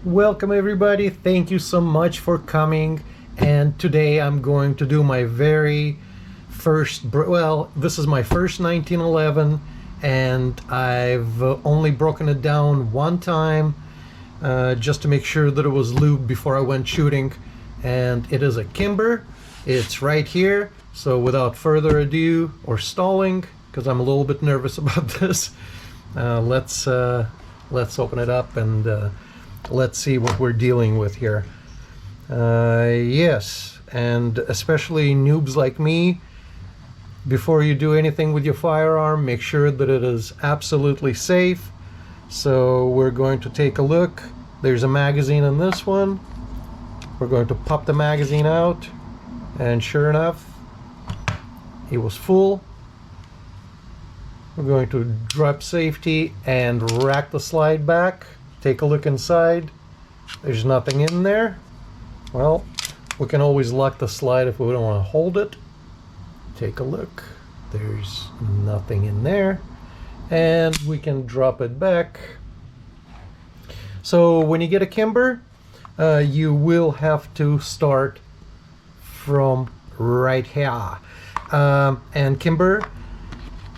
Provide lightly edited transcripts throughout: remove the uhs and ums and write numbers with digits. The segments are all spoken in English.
Welcome everybody, thank you so much for coming. And today I'm going to do my very first, well, this is my first 1911, and I've only broken it down one time just to make sure that it was lubed before I went shooting. And it is a Kimber. It's right here. So without further ado or stalling, because I'm a little bit nervous about this, let's open it up and let's see what we're dealing with here. Yes, and especially noobs like me, before you do anything with your firearm, make sure that it is absolutely safe. So we're going to take a look. There's a magazine in this one. We're going to pop the magazine out, and sure enough, it was full. We're going to drop safety and rack the slide back. Take a look inside. There's nothing in there. Well, we can always lock the slide if we don't want to hold it. Take a look. There's nothing in there. And we can drop it back. So when you get a Kimber, you will have to start from right here. And Kimber,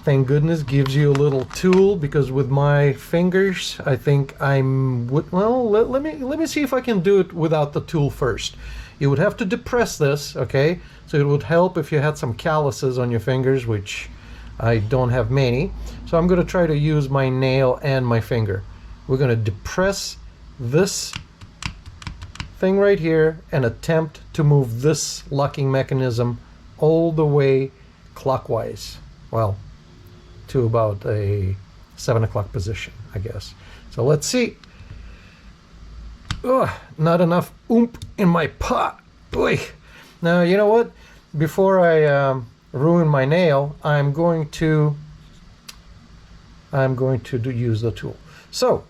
thank goodness, gives you a little tool, because with my fingers I think well, let me see if I can do it without the tool first. You would have to depress this, okay? So it would help if you had some calluses on your fingers, which I don't have many. So I'm going to try to use my nail and my finger. We're going to depress this thing right here and attempt to move this locking mechanism all the way clockwise. Well, to about a 7 o'clock position, I guess. So let's see. Ugh, not enough oomph in my pot. Boy. Now, you know what? Before I ruin my nail, I'm going to use the tool. So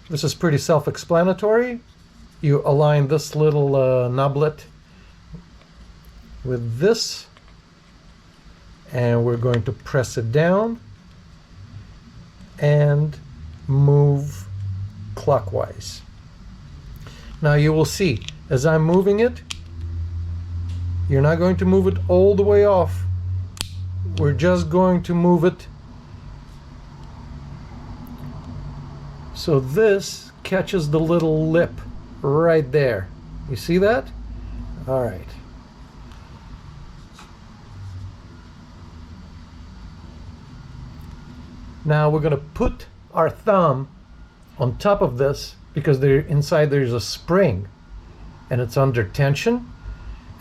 this is pretty self-explanatory. You align this little nublet with this, and we're going to press it down and move clockwise. Now you will see, as I'm moving it, you're not going to move it all the way off. We're just going to move it so this catches the little lip right there. You see that? All right. Now we're going to put our thumb on top of this, because inside there's a spring and it's under tension.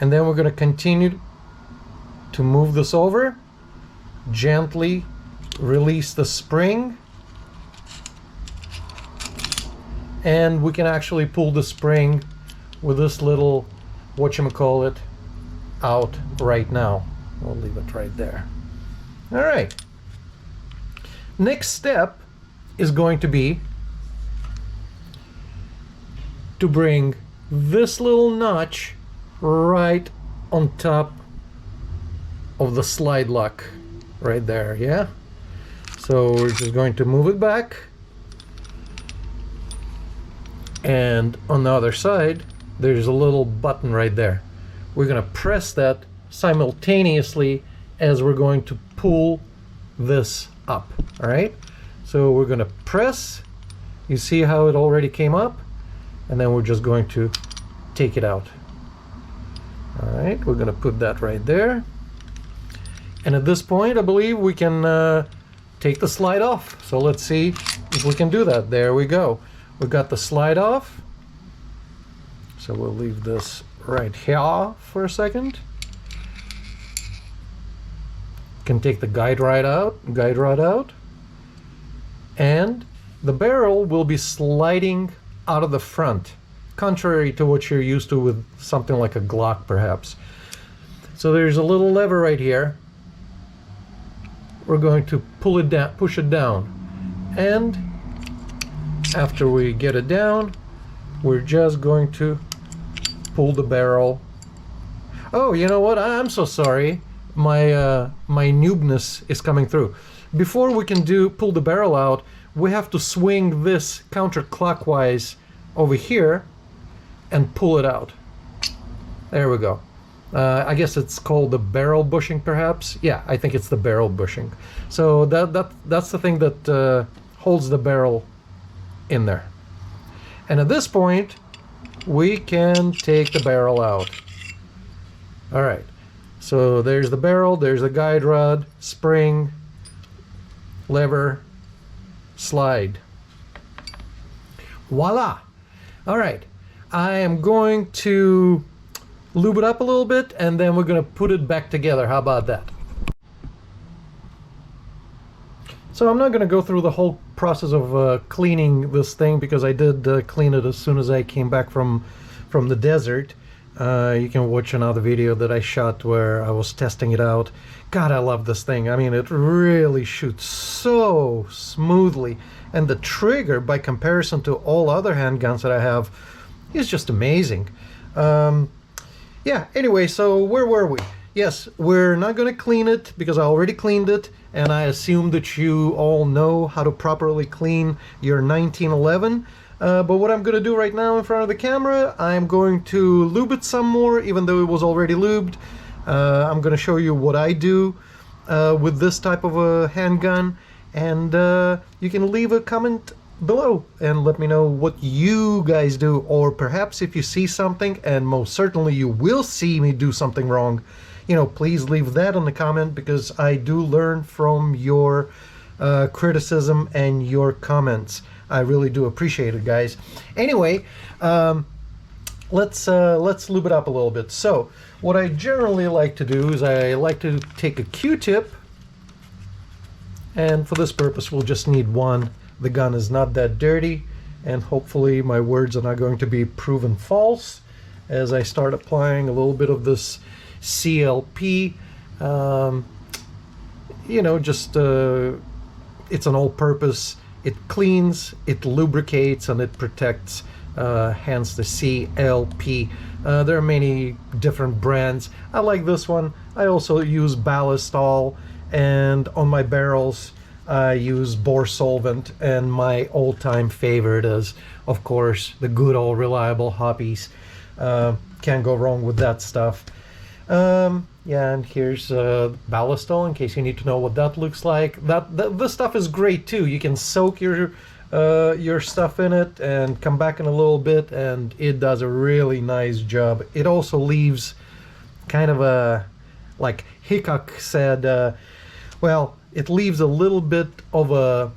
And then we're going to continue to move this over, gently release the spring, and we can actually pull the spring with this little whatchamacallit out right now. We'll leave it right there. All right. Next step is going to be to bring this little notch right on top of the slide lock right there, yeah? So we're just going to move it back, and on the other side there's a little button right there. We're going to press that simultaneously as we're going to pull this up. All right, so we're going to press. You see how it already came up, and then we're just going to take it out. All right, we're going to put that right there, and at this point I believe we can take the slide off. So let's see if we can do that. There we go. We got the slide off, so we'll leave this right here for a second. Can take the guide rod out, and the barrel will be sliding out of the front, contrary to what you're used to with something like a Glock perhaps. So there's a little lever right here. We're going to pull it down, push it down, and after we get it down, we're just going to pull the barrel. Oh, you know what? I'm so sorry. My noobness is coming through. Before we can pull the barrel out, we have to swing this counterclockwise over here and pull it out. There we go. I guess it's called the barrel bushing, perhaps. Yeah, I think it's the barrel bushing. So that's the thing that holds the barrel in there. And at this point, we can take the barrel out. All right. So there's the barrel, there's the guide rod, spring, lever, slide. Voila! All right. I am going to lube it up a little bit, and then we're going to put it back together. How about that? So I'm not going to go through the whole process of cleaning this thing, because I did clean it as soon as I came back from the desert. You can watch another video that I shot where I was testing it out. God, I love this thing. I mean, it really shoots so smoothly, and the trigger, by comparison to all other handguns that I have, is just amazing. Yeah, anyway, so where were we? Yes, we're not going to clean it because I already cleaned it, and I assume that you all know how to properly clean your 1911. But what I'm going to do right now in front of the camera, I'm going to lube it some more, even though it was already lubed. I'm going to show you what I do with this type of a handgun, and you can leave a comment below and let me know what you guys do, or perhaps if you see something, and most certainly you will see me do something wrong, you know, please leave that in the comment, because I do learn from your criticism and your comments. I really do appreciate it, guys. Anyway, let's lube it up a little bit. So what I generally like to do is I like to take a Q-tip, and for this purpose we'll just need one. The gun is not that dirty, and hopefully my words are not going to be proven false as I start applying a little bit of this CLP. You know, just it's an all-purpose. It cleans, it lubricates, and it protects, hence the CLP. There are many different brands. I like this one. I also use Ballistol, and on my barrels I use bore solvent, and my all-time favorite is, of course, the good old reliable Hoppies. Can't go wrong with that stuff. Yeah, and here's Ballistol, in case you need to know what that looks like. This stuff is great too. You can soak your stuff in it and come back in a little bit, and it does a really nice job. It also leaves kind of a, like Hickok said, well, it leaves a little bit of a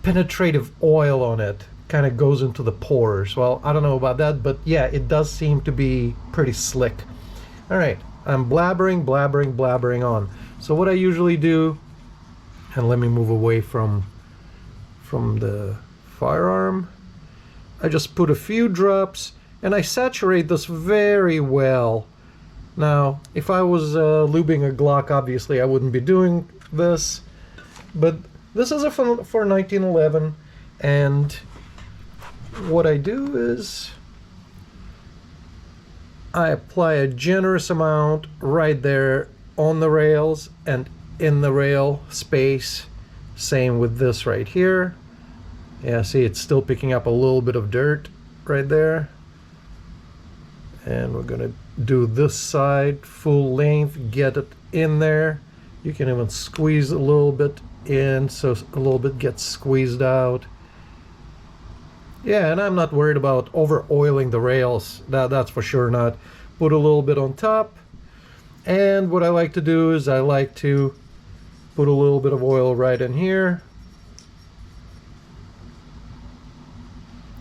penetrative oil on it. Kind of goes into the pores. Well, I don't know about that, but yeah, it does seem to be pretty slick. All right. I'm blabbering on. So what I usually do, and let me move away from the firearm, I just put a few drops and I saturate this very well. Now, if I was lubing a Glock, obviously I wouldn't be doing this, but this is for 1911, and what I do is I apply a generous amount right there on the rails and in the rail space. Same with this right here. Yeah, see, it's still picking up a little bit of dirt right there. And we're gonna do this side full length, get it in there. You can even squeeze a little bit in so a little bit gets squeezed out. Yeah, and I'm not worried about over oiling the rails. That's for sure not. Put a little bit on top. And what I like to do is I like to put a little bit of oil right in here.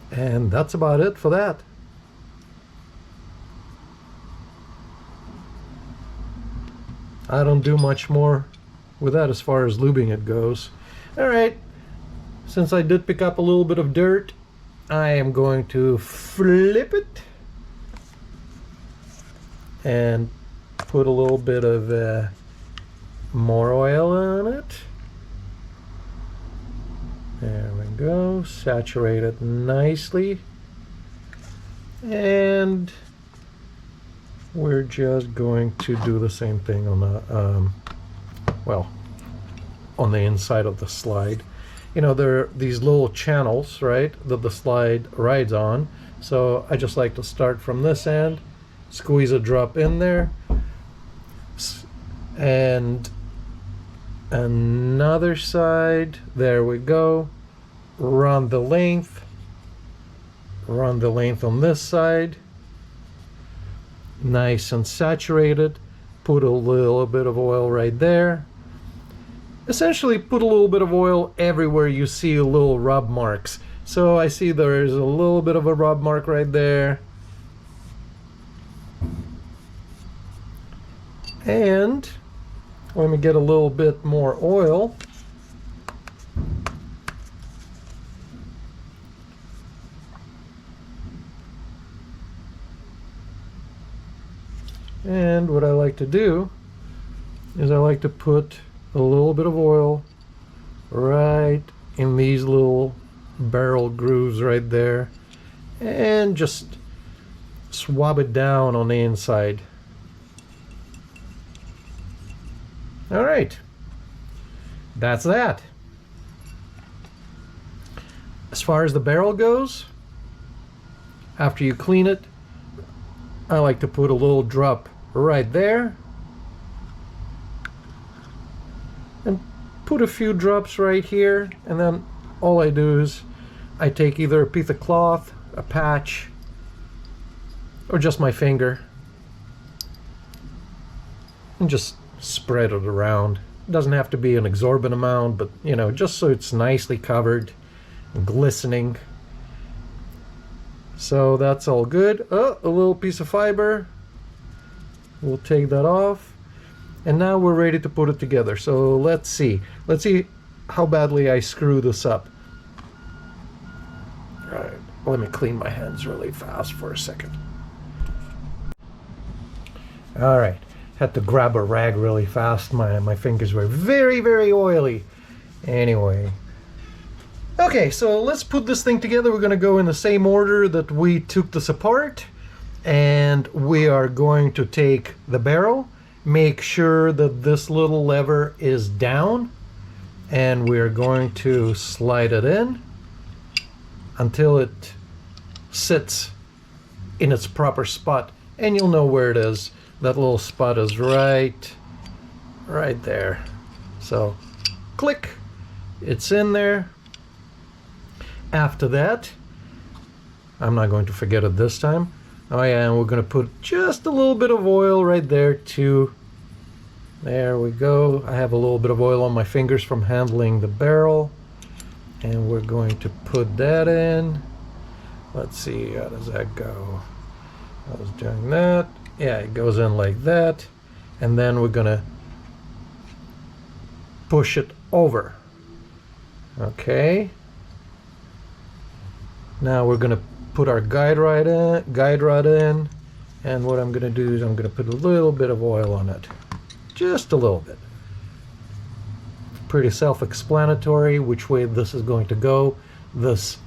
And that's about it for that. I don't do much more with that as far as lubing it goes. Alright, since I did pick up a little bit of dirt, I am going to flip it and put a little bit of more oil on it. There we go, saturate it nicely, and we're just going to do the same thing on the well, on the inside of the slide. you know, there are these little channels, right, that the slide rides on. So I just like to start from this end, squeeze a drop in there, and another side. There we go. Run the length on this side, nice and saturated. Put a little bit of oil right there. Essentially put a little bit of oil everywhere you see little rub marks. So I see there's a little bit of a rub mark right there, and let me get a little bit more oil. And what I like to do is I like to put a little bit of oil right in these little barrel grooves right there, and just swab it down on the inside. All right, that's that. As far as the barrel goes, after you clean it, I like to put a little drop right there, and put a few drops right here, and then all I do is I take either a piece of cloth, a patch, or just my finger, and just spread it around. It doesn't have to be an exorbitant amount, but you know, just so it's nicely covered and glistening. So that's all good. Oh, a little piece of fiber. We'll take that off. And now we're ready to put it together. So let's see. Let's see how badly I screw this up. All right, let me clean my hands really fast for a second. All right, had to grab a rag really fast. My fingers were very, very oily. Anyway. Okay, so let's put this thing together. We're going to go in the same order that we took this apart. And we are going to take the barrel, make sure that this little lever is down, and we're going to slide it in until it sits in its proper spot. And you'll know where it is. That little spot is right there. So click, it's in there. After that, I'm not going to forget it this time. Oh yeah, and we're going to put just a little bit of oil right there too. There we go. I have a little bit of oil on my fingers from handling the barrel. And we're going to put that in. Let's see, how does that go? I was doing that. Yeah, it goes in like that. And then we're going to push it over. Okay. Now we're going to put our guide rod in, and what I'm going to do is I'm going to put a little bit of oil on it, just a little bit. Pretty self-explanatory which way this is going to go. This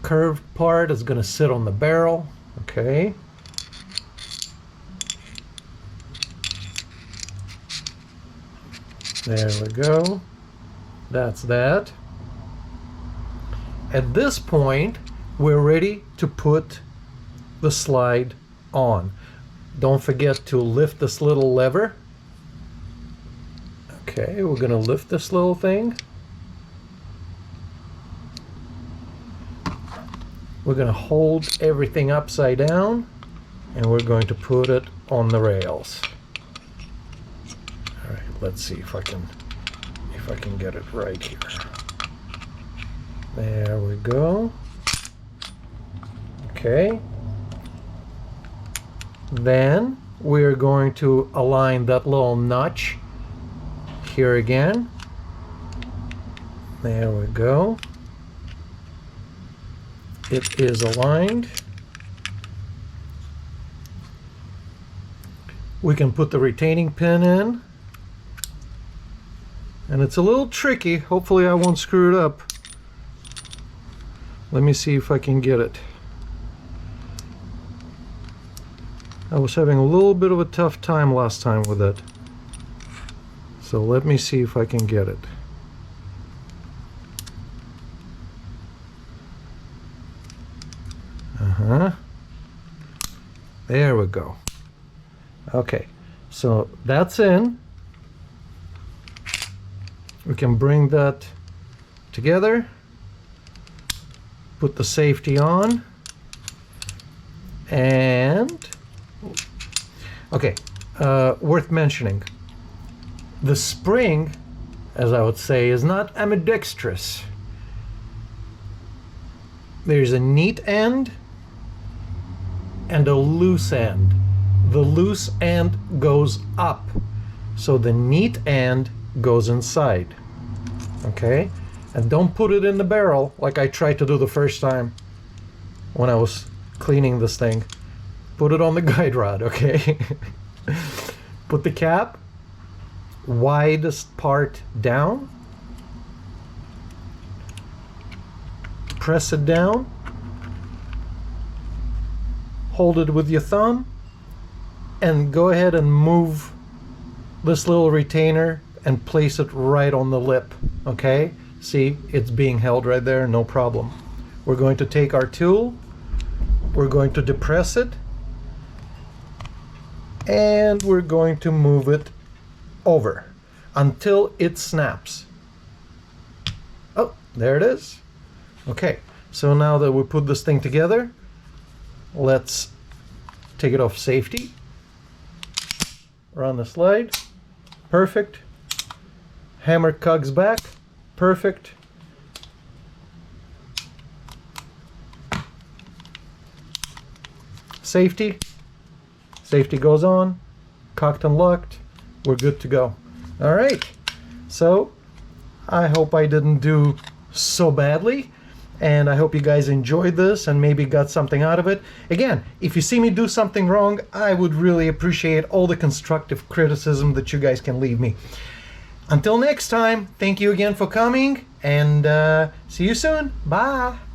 curved part is going to sit on the barrel. Okay. There we go. That's that. At this point, we're ready to put the slide on. Don't forget to lift this little lever. Okay, we're going to lift this little thing. We're going to hold everything upside down, and we're going to put it on the rails. All right, let's see if I can get it right here. There we go. Okay. Then we're going to align that little notch here again. There we go. It is aligned. We can put the retaining pin in. And it's a little tricky. Hopefully I won't screw it up. Let me see if I can get it. I was having a little bit of a tough time last time with it. So let me see if I can get it. There we go. Okay, so that's in. We can bring that together, put the safety on, and okay, worth mentioning, the spring, as I would say, is not ambidextrous. There's a neat end and a loose end. The loose end goes up, so the neat end goes inside. Okay, and don't put it in the barrel like I tried to do the first time when I was cleaning this thing. Put it on the guide rod, okay? Put the cap widest part down, press it down, hold it with your thumb, and go ahead and move this little retainer and place it right on the lip. Okay, see, it's being held right there, no problem. We're going to take our tool, we're going to depress it, and we're going to move it over until it snaps. Oh, there it is. Okay, so now that we put this thing together, let's take it off safety. Run the slide. Perfect. Hammer cogs back. Perfect. Safety. Safety goes on. Cocked and locked. We're good to go. All right. So I hope I didn't do so badly, and I hope you guys enjoyed this and maybe got something out of it. Again, if you see me do something wrong, I would really appreciate all the constructive criticism that you guys can leave me. Until next time, thank you again for coming, and see you soon. Bye.